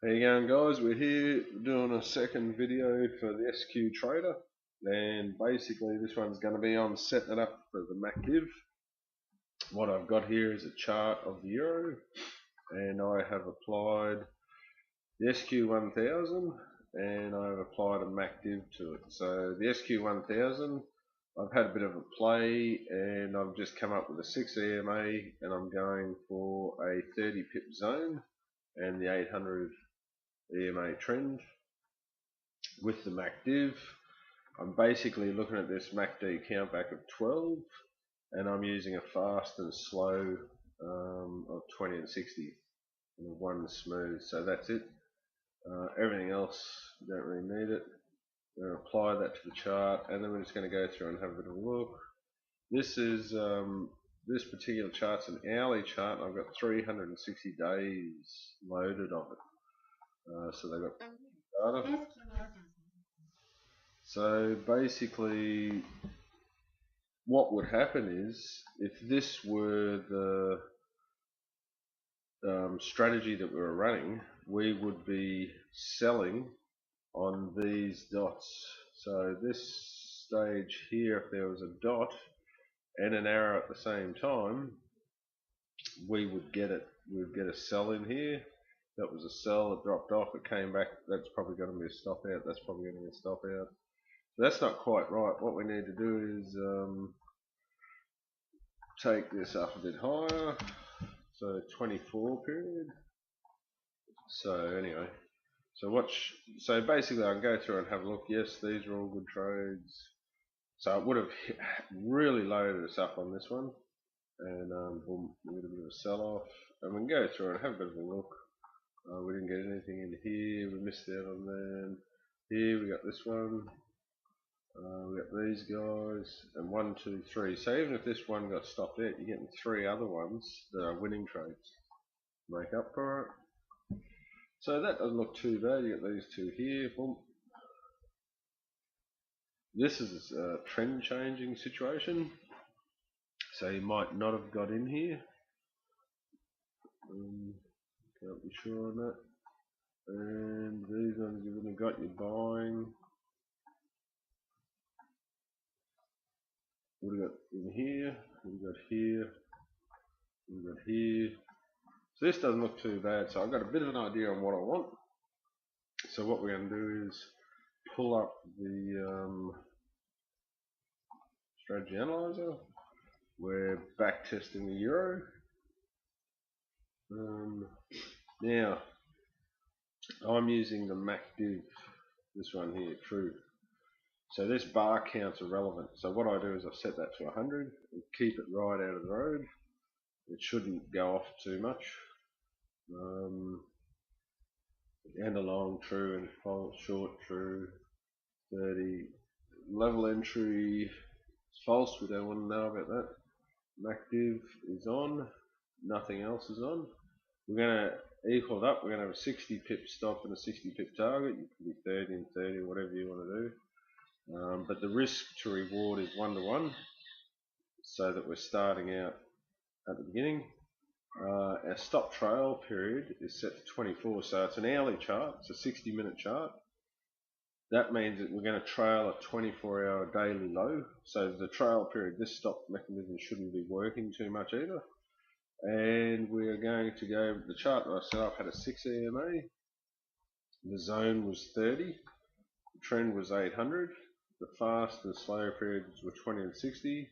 How you going, guys? We're here doing a second video for the SQTrader, and basically this one's going to be on setting it up for the MacDiv. What I've got here is a chart of the euro, and I have applied the SQ1000 and I've applied a MacDiv to it. So the SQ1000, I've had a bit of a play and I've just come up with a 6 EMA, and I'm going for a 30 pip zone and the 800 EMA trend. With the MacDiv, I'm basically looking at this MACD countback of 12, and I'm using a fast and slow of 20 and 60 and one smooth. So that's it. Everything else, you don't really need it. We're going to apply that to the chart, and then we're just going to go through and have a bit of a look. This is this particular chart's an hourly chart, and I've got 360 days loaded of it. So they've got data. So basically what would happen is, if this were the strategy that we were running, we would be selling on these dots. So this stage here, if there was a dot and an arrow at the same time, we would get it. We would get a sell in here. That was a sell, it dropped off, it came back, that's probably going to be a stop out, that's probably going to be a stop out. That's not quite right. What we need to do is take this up a bit higher, so 24 period. So anyway, so basically I can go through and have a look. Yes, these are all good trades. So it would have really loaded us up on this one, and boom, we get a bit of a sell off, and we can go through and have a bit of a look. We didn't get anything in here, we missed out on them. Here we got this one. We got these guys, and 1, 2, 3. So even if this one got stopped out, you're getting 3 other ones that are winning trades. Make up for it. So that doesn't look too bad. You got these two here. Boom. This is a trend changing situation, so you might not have got in here. Can't be sure on that. And these ones you wouldn't have got your buying. What have got in here? We've got here. We've got here. So this doesn't look too bad. So I've got a bit of an idea on what I want. So what we're going to do is pull up the strategy analyzer. We're back testing the euro. Now I'm using the MacDiv, this one here, true. So this bar counts are relevant. So what I do is I set that to 100 and keep it right out of the road. It shouldn't go off too much. And along, true, and false, short, true, 30. Level entry, false, we don't want to know about that. MacDiv is on, nothing else is on. We're going to equal it up. We're going to have a 60 pip stop and a 60 pip target. You can be 30 and 30, whatever you want to do. But the risk to reward is 1 to 1, so that we're starting out at the beginning. Our stop trail period is set to 24, so it's an hourly chart. It's a 60-minute chart. That means that we're going to trail a 24-hour daily low. So the trail period, this stop mechanism shouldn't be working too much either. And we're going to go, the chart that I set up had a 6 EMA. The zone was 30. The trend was 800. The fast and slow periods were 20 and 60.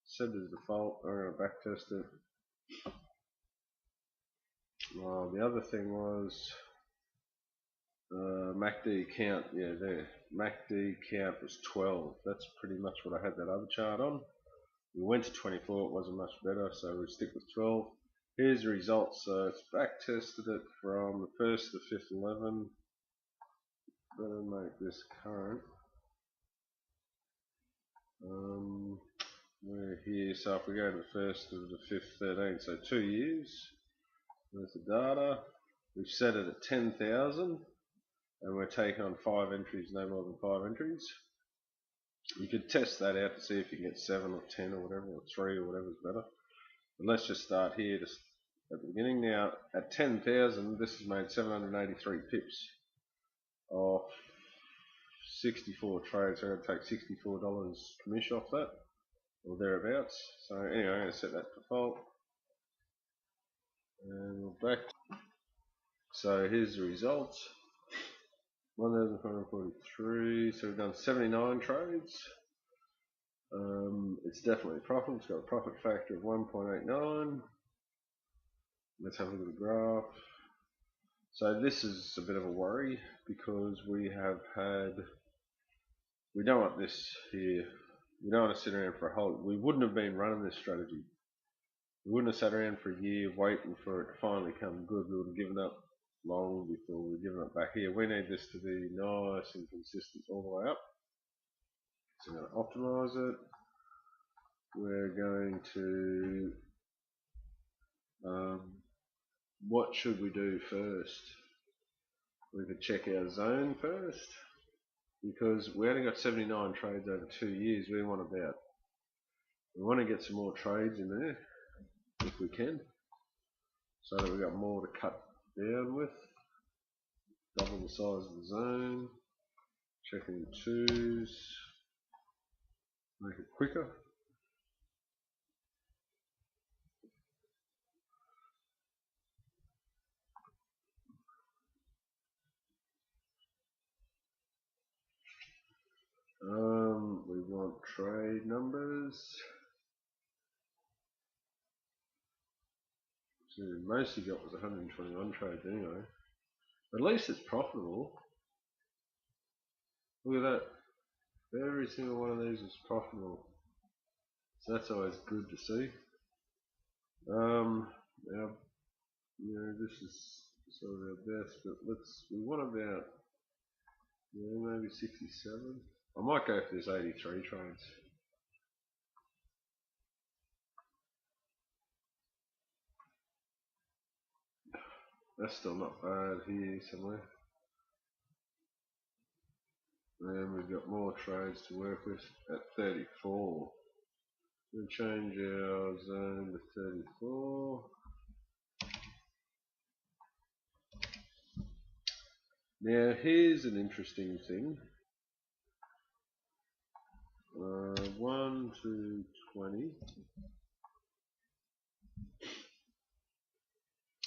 Set as default. I'm going to back test it. The other thing was MACD count. Yeah, there. MACD count was 12. That's pretty much what I had that other chart on. We went to 24. It wasn't much better, so we stick with 12. Here's the results. So it's back tested it from the 1st to the 5th 11. Better make this current. We're here, so if we go to the 1st to the 5th 13, so 2 years. There's the data. We've set it at 10,000, and we're taking on 5 entries, no more than 5 entries. You could test that out to see if you can get 7 or 10 or whatever, or 3 or whatever's better. But let's just start here. at the beginning. Now at 10,000, this has made 783 pips off 64 trades. So I'm going to take $64 commission off that, or thereabouts. So anyway, I'm going to set that to default, and we're back. So here's the results. 1,543. So we've done 79 trades. It's definitely profitable. It's got a profit factor of 1.89. Let's have a look at the graph. So this is a bit of a worry because we don't want this here. We don't want to sit around for a whole. We wouldn't have been running this strategy. We wouldn't have sat around for a year waiting for it to finally come good. We would have given up long before we were giving up back here. We need this to be nice and consistent all the way up. So I'm going to optimize it. We're going to what should we do first? We could check our zone first, because we only got 79 trades over 2 years. We want to get some more trades in there if we can, so that we've got more to cut down with. Double the size of the zone, checking twos, make it quicker. We want trade numbers. So the most you got was 121 trades anyway. At least it's profitable. Look at that. Every single one of these is profitable. So that's always good to see. Now, this is sort of our best, but we want about, maybe 67. I might go for this 83 trades. That's still not bad here somewhere. And we've got more trades to work with at 34. We'll change our zone to 34. Now here's an interesting thing. 1 to 20.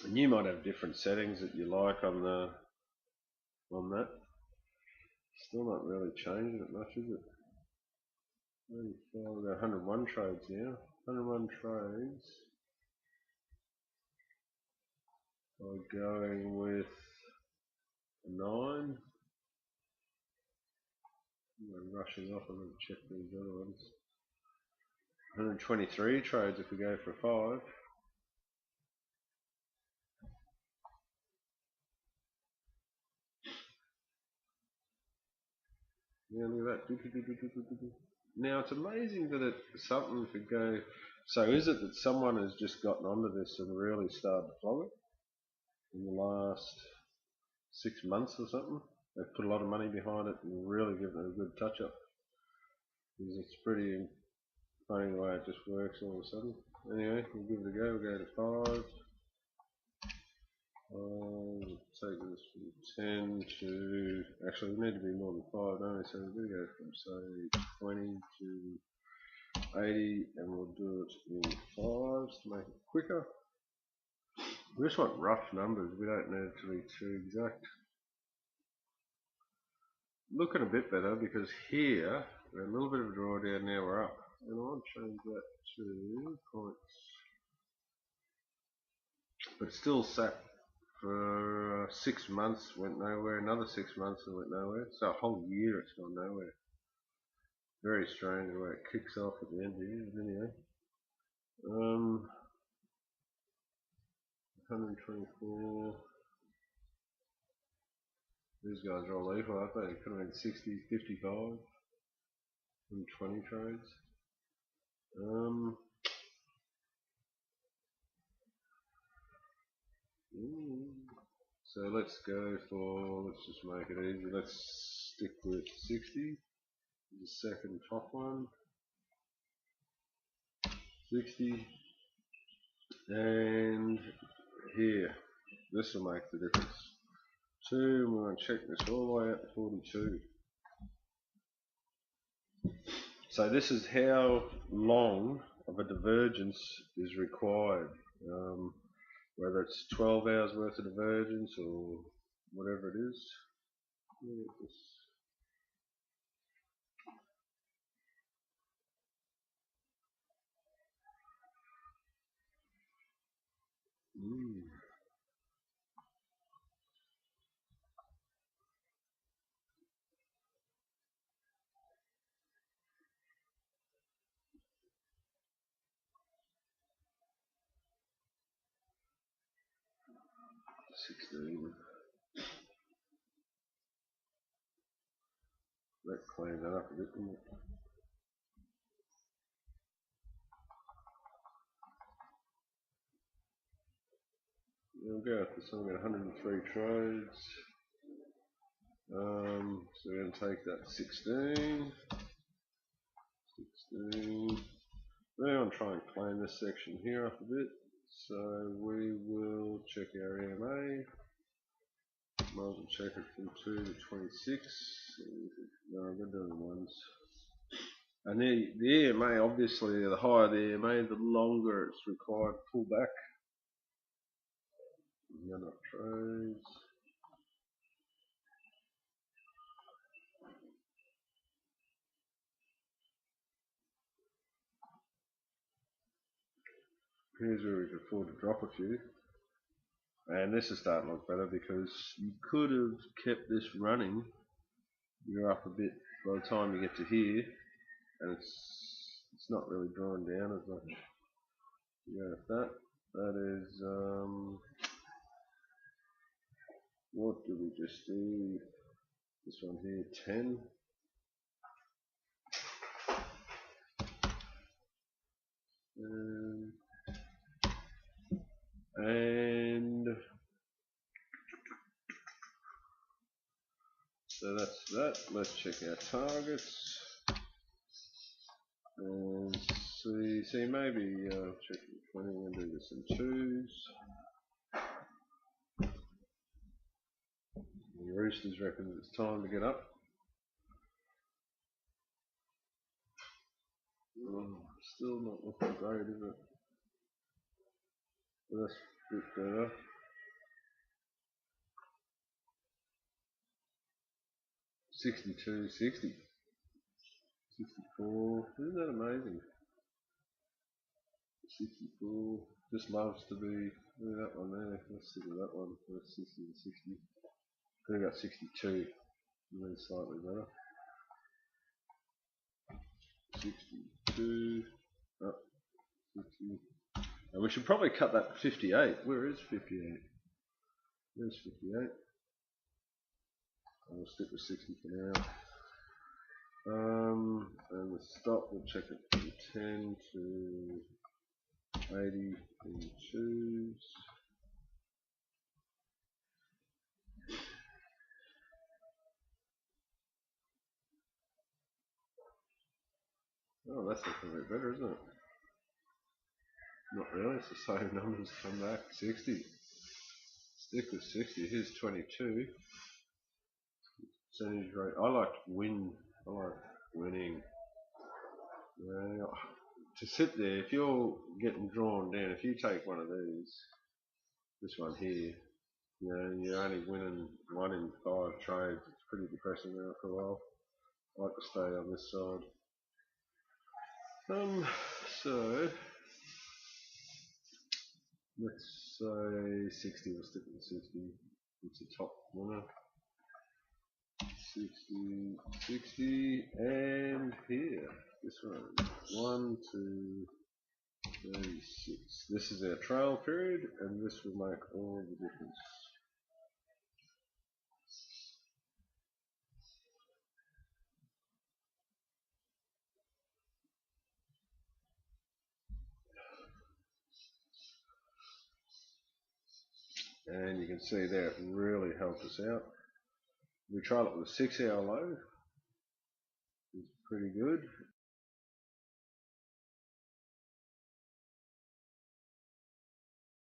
And you might have different settings that you like on that. Still not really changing it much, is it? We've got 101 trades now. 101 trades. We're going with a 9. I'm rushing off. I'm going to check these other ones. 123 trades if we go for a 5. Yeah, look at that. Now it's amazing that something could go. So is it that someone has just gotten onto this and really started to flog it in the last 6 months or something? They've put a lot of money behind it and really given it a good touch up. Because it's pretty funny the way it just works all of a sudden. Anyway, we'll give it a go. We'll go to 5. Take this from 10 to, actually we need to be more than 5, don't we? So we're going to go from say 20 to 80, and we'll do it in 5s to make it quicker. We just want rough numbers, we don't need it to be too exact. Looking a bit better because here we're a little bit of a drawdown, now we're up. And I'll change that to points. But it's still sat for 6 months, went nowhere, another 6 months and went nowhere. So a whole year it's gone nowhere. Very strange the way it kicks off at the end of the year, anyway. 124. These guys are all equal, aren't they? It could have been 60, 55, and 20 trades. So let's go for, let's just make it easy. Let's stick with 60. The second top one. 60. And here, this will make the difference. 2, we're going to check this all the way out to 42. So this is how long of a divergence is required, whether it's 12 hours worth of divergence or whatever it is. Mm. That cleans that up a bit, doesn't it? We'll go with this one. We've got 103 trades. So we're going to take that 16. We're going to try and clean this section here up a bit. So we will check our EMA. Might as well check it from 2 to 26. No, they're doing ones. And the EMA, obviously, the higher the EMA, the longer it's required to pull back. None of trades. Here's where we can afford to drop a few. And this is starting to look better because you could have kept this running. You're up a bit by the time you get to here, and it's not really drawing down as much. Yeah, that is what did we just do? This one here, 10. And so that's that. Let's check our targets and see maybe check 20 and do this in 2s. The Roosters reckon it's time to get up. Still not looking great, is it? But that's a bit better. 62, 60, 64. Isn't that amazing? 64. Just loves to be. Look at that one there. Let's see that one. That's 60 and 60. Could have got 62. And then slightly better. 62. Oh, 60. And we should probably cut that to 58. Where is 58? There's 58. I'll stick with 60 for now. And the stop, we'll check it from 10 to 80 in 2s. Oh, that's looking a bit better, isn't it? Not really, it's the same numbers come back. 60. Stick with 60. Here's 22. Percentage rate. I like win. I like winning. Yeah. To sit there, if you're getting drawn down, if you take one of these, this one here, you know, you're only winning 1 in 5 trades. It's pretty depressing after a while. I like to stay on this side. So let's say 60. We'll stick with 60. It's a top winner. 60, 60, and here, this one, 1, 2, 36. This is our trail period, and this will make all the difference. And you can see there it really helped us out. We tried it with a 6-hour low. It's pretty good.